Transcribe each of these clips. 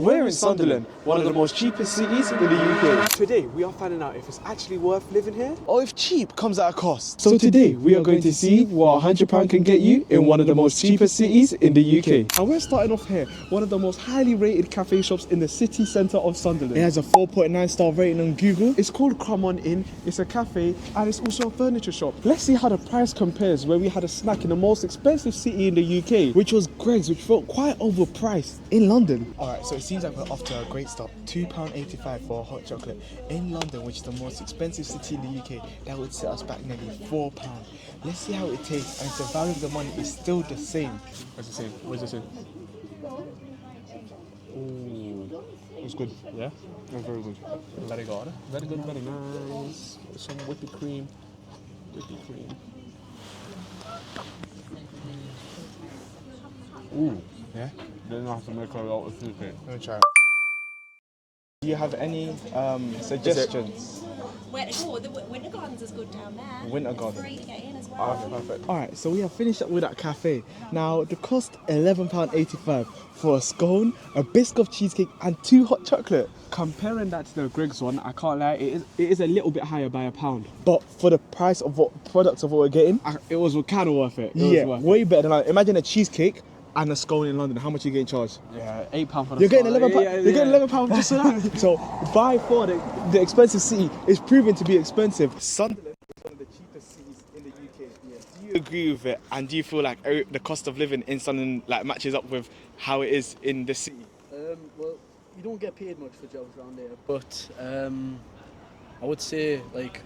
We're in Sunderland, one of the most cheapest cities in the UK. Today, we are finding out if it's actually worth living here or if cheap comes at a cost. So today, we are going to see what £100 can get you in one of the most cheapest cities in the UK. And we're starting off here, one of the most highly rated cafe shops in the city centre of Sunderland. It has a 4.9 star rating on Google. It's called Cromon Inn, it's a cafe, and it's also a furniture shop. Let's see how the price compares where we had a snack in the most expensive city in the UK, which was Greggs, which felt quite overpriced in London. Alright, so it seems like we're off to a great start. £2.85 for a hot chocolate in London, which is the most expensive city in the UK. That would set us back nearly £4. Let's see how it tastes, and if the value of the money is still the same. What's the same? What's the same? Ooh, it's good. Yeah, it's very good. Very good. Very good. Very nice. Some whipped cream. Whipped cream. Ooh, Yeah? then I have to make a lot of food. Let me try it. Do you have any suggestions? Where to go? The Winter Gardens is good down there. Winter Garden. Free to get in as well. Perfect. Alright, so we have finished up with that cafe. Now, the cost £11.85 for a scone, a biscuit of cheesecake, and 2 hot chocolate. Comparing that to the Greggs one, I can't lie, it is a little bit higher by £1. But for the price of what products of what we're getting, it was kind of worth it. It was worth way better than imagine a cheesecake and a scone in London. How much are you getting charged? Yeah, £8 for the You're getting scone. £11. You're getting £11 just for that. So by far the expensive city is proven to be expensive. Sunderland is one of the cheapest cities in the UK. Yeah. Do you agree with it? And do you feel like the cost of living in Sunderland like matches up with how it is in the city? Well, you don't get paid much for jobs around here, but I would say like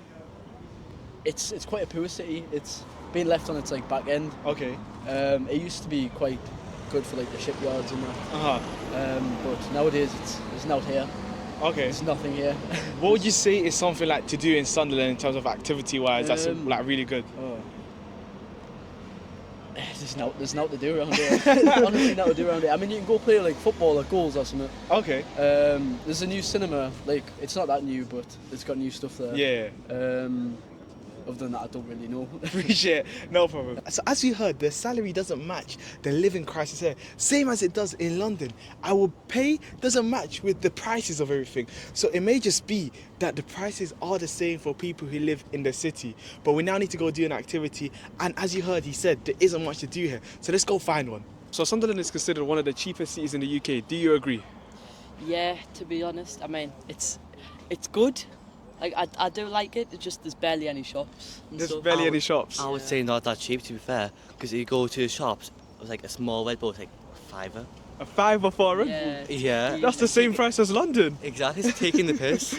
it's quite a poor city. It's been left on its like back end. Okay. It used to be quite good for like the shipyards and that. But nowadays it's not here. Okay. There's nothing here. What would you say is something like to do in Sunderland in terms of activity wise that's like really good? There's not to do around here. Honestly, not to do around here. I mean, you can go play like football or goals or something. Okay. There's a new cinema. Like it's not that new, but it's got new stuff there. Yeah. Other than that, I don't really know. Appreciate it. No problem. So as you heard, the salary doesn't match the living crisis here. Same as it does in London. Our pay doesn't match with the prices of everything. So it may just be that the prices are the same for people who live in the city. But we now need to go do an activity. And as you heard, he said there isn't much to do here. So let's go find one. So Sunderland is considered one of the cheapest cities in the UK. Do you agree? Yeah, to be honest, I mean, it's good. Like I do like it. It's just there's barely any shops. There's barely any shops. I would say not that cheap, to be fair, because you go to the shops, it was like a small Red Bull, it's like £5. A £5 for a Red Bull? Yeah. That's the same price as London. Exactly, it's taking the piss.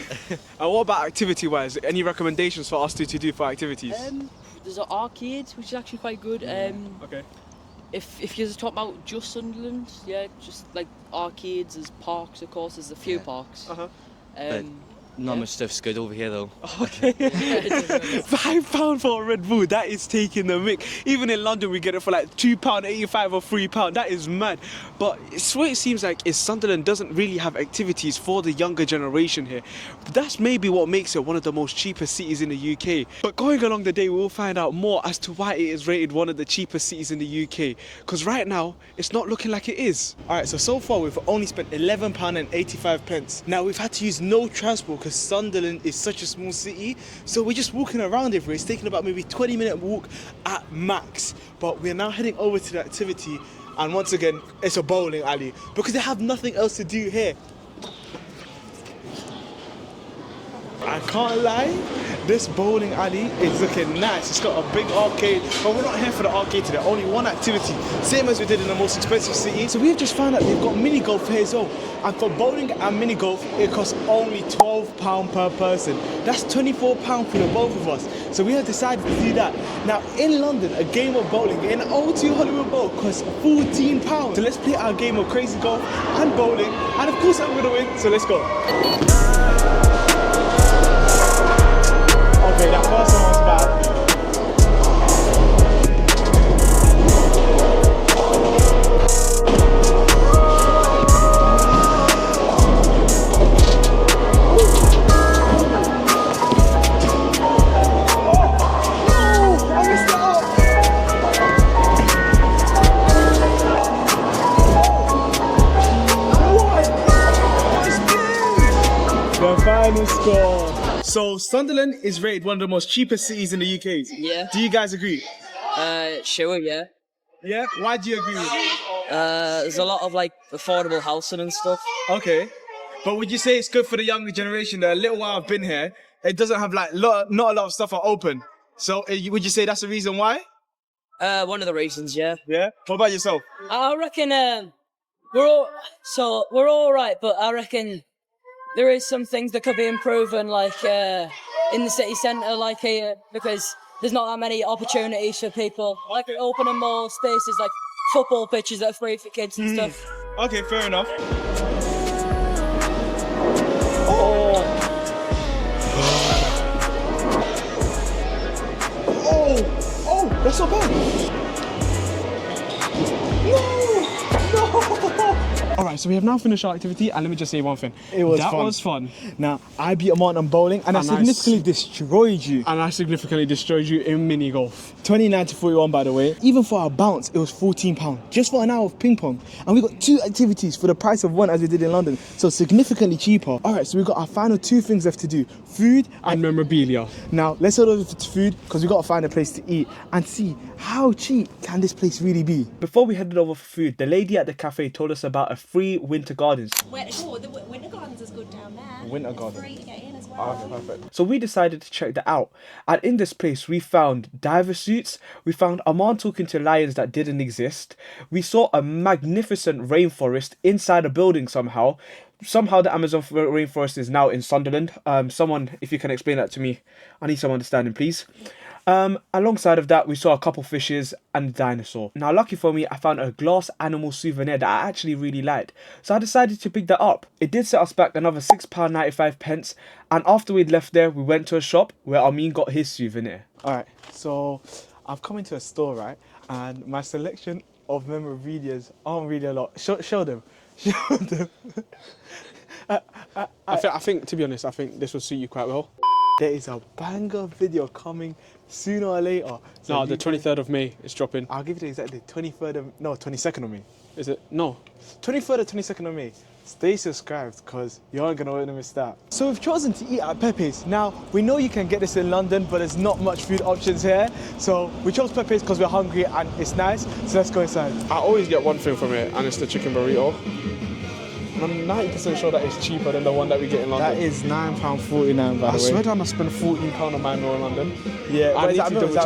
And what about activity-wise? Any recommendations for us to do for activities? There's an arcade, which is actually quite good. Okay. If you're talking about just Sunderland, yeah, just like arcades, there's parks, of course. There's a few parks. But not much stuff's good over here though. Okay. £5 for a Red Bull, that is taking the mick. Even in London we get it for like £2.85 or £3. That is mad. But it's what it seems like is Sunderland doesn't really have activities for the younger generation here. But that's maybe what makes it one of the most cheapest cities in the UK. But going along the day we will find out more as to why it is rated one of the cheapest cities in the UK. Because right now it's not looking like it is. Alright, so far we've only spent £11.85. Now we've had to use no transport because Sunderland is such a small city, so we're just walking around everywhere. It's taking about maybe 20-minute walk at max. But we're now heading over to the activity, and once again, it's a bowling alley because they have nothing else to do here. I can't lie, this bowling alley is looking nice. It's got a big arcade, but we're not here for the arcade today. Only one activity, same as we did in the most expensive city. So we've just found out they've got mini golf here as well. And for bowling and mini golf, it costs only £12 per person. That's £24 for the both of us. So we have decided to do that. Now in London, a game of bowling in O2 Hollywood Bowl costs £14. So let's play our game of crazy golf and bowling. And of course I'm gonna win, so let's go. Okay, that first one was bad. final score. So Sunderland is rated one of the most cheapest cities in the UK. Yeah. Do you guys agree? Sure, yeah. Yeah. Why do you agree with it? There's a lot of like affordable housing and stuff. Okay. But would you say it's good for the younger generation? The little while I've been here, it doesn't have like not a lot of stuff are open. So would you say that's the reason why? One of the reasons, yeah. Yeah. What about yourself? I reckon we're all right, but I reckon there is some things that could be improving, like in the city centre, like here, because there's not that many opportunities for people. Like opening more spaces, like football pitches that are free for kids and stuff. Okay, fair enough. Oh, that's not bad. No. All right, so we have now finished our activity, and let me just say one thing. That was fun. Now, I beat Amant on bowling, and I significantly destroyed you. And I significantly destroyed you in mini golf. 29 to 41, by the way. Even for our bounce, it was £14, just for an hour of ping pong. And we got 2 activities for the price of 1 as we did in London, so significantly cheaper. All right, so we've got our final 2 things left to do. Food And memorabilia. Now, let's head over to food, because we've got to find a place to eat and see how cheap can this place really be. Before we headed over for food, the lady at the cafe told us about a free winter gardens. Where to go? The Winter Gardens is good down there. Winter It's Garden. free to get in as well. Perfect. So we decided to check that out. And in this place, we found diver suits. We found a man talking to lions that didn't exist. We saw a magnificent rainforest inside a building somehow. Somehow the Amazon rainforest is now in Sunderland. Someone, if you can explain that to me, I need some understanding, please. Alongside of that, we saw a couple fishes and a dinosaur. Now, lucky for me, I found a glass animal souvenir that I actually really liked. So I decided to pick that up. It did set us back another £6.95. And after we'd left there, we went to a shop where Amin got his souvenir. All right, so I've come into a store, right? And my selection of memorabilia aren't really a lot. Show them. Show them. I think, to be honest, I think this will suit you quite well. There is a banger video coming sooner or later. So No, you the 23rd of May is dropping. I'll give you the exact date. 22nd of May. Is it? No. 23rd or 22nd of May. Stay subscribed, because you aren't going to want to miss that. So we've chosen to eat at Pepe's. Now, we know you can get this in London, but there's not much food options here. So we chose Pepe's because we're hungry and it's nice. So let's go inside. I always get one thing from it, and it's the chicken burrito. And I'm 90% sure that it's cheaper than the one that we get in London. That is £9.49, by I the way. swear down I spent £14 on my meal in London. Yeah, I but need to double check.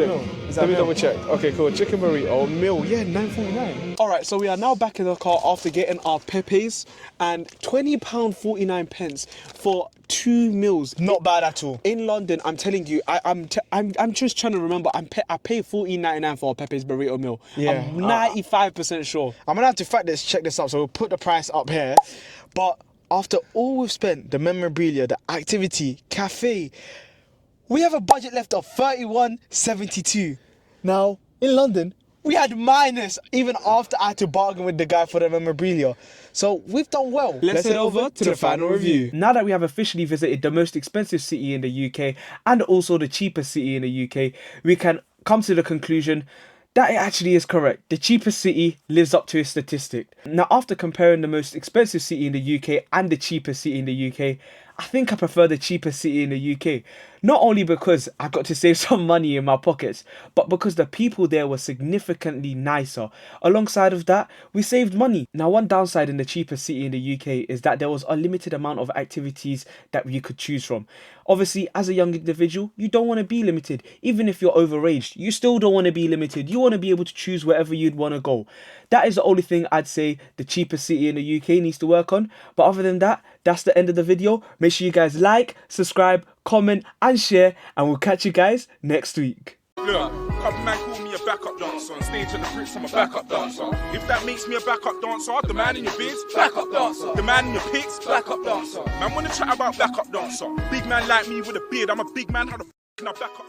Let me meal? double check. Okay, cool. Chicken burrito, meal, yeah, £9.49. All right, so we are now back in the car after getting our Pepe's and £20.49 for 2 meals. Not bad at all. In London, I'm telling you, I'm just trying to remember. I paid $14.99 for a Pepe's burrito meal. Yeah. I'm 95% sure. I'm gonna have to check this up, so we'll put the price up here. But after all we've spent, the memorabilia, the activity, cafe, we have a budget left of £31.72. Now, in London, we had minus even after I had to bargain with the guy for the memorabilia. So we've done well. Let's head over to the final review. Now that we have officially visited the most expensive city in the UK and also the cheapest city in the UK, we can come to the conclusion that it actually is correct. The cheapest city lives up to its statistic. Now, after comparing the most expensive city in the UK and the cheapest city in the UK, I think I prefer the cheapest city in the UK. Not only because I got to save some money in my pockets, but because the people there were significantly nicer. Alongside of that, we saved money. Now, one downside in the cheapest city in the UK is that there was a limited amount of activities that you could choose from. Obviously, as a young individual, you don't want to be limited. Even if you're overaged, you still don't want to be limited. You want to be able to choose wherever you'd want to go. That is the only thing I'd say the cheapest city in the UK needs to work on. But other than that, that's the end of the video. Make sure you guys like, subscribe, comment and share, and we'll catch you guys next week. Look, couple man call me a backup dancer. On stage at the Brits, I'm a backup dancer. If that makes me a backup dancer, the man in your bids, backup dancer. The man in your pics, backup dancer. Man wanna chat about backup dancer. Big man like me with a beard, I'm a big man, how the f*** can I back up?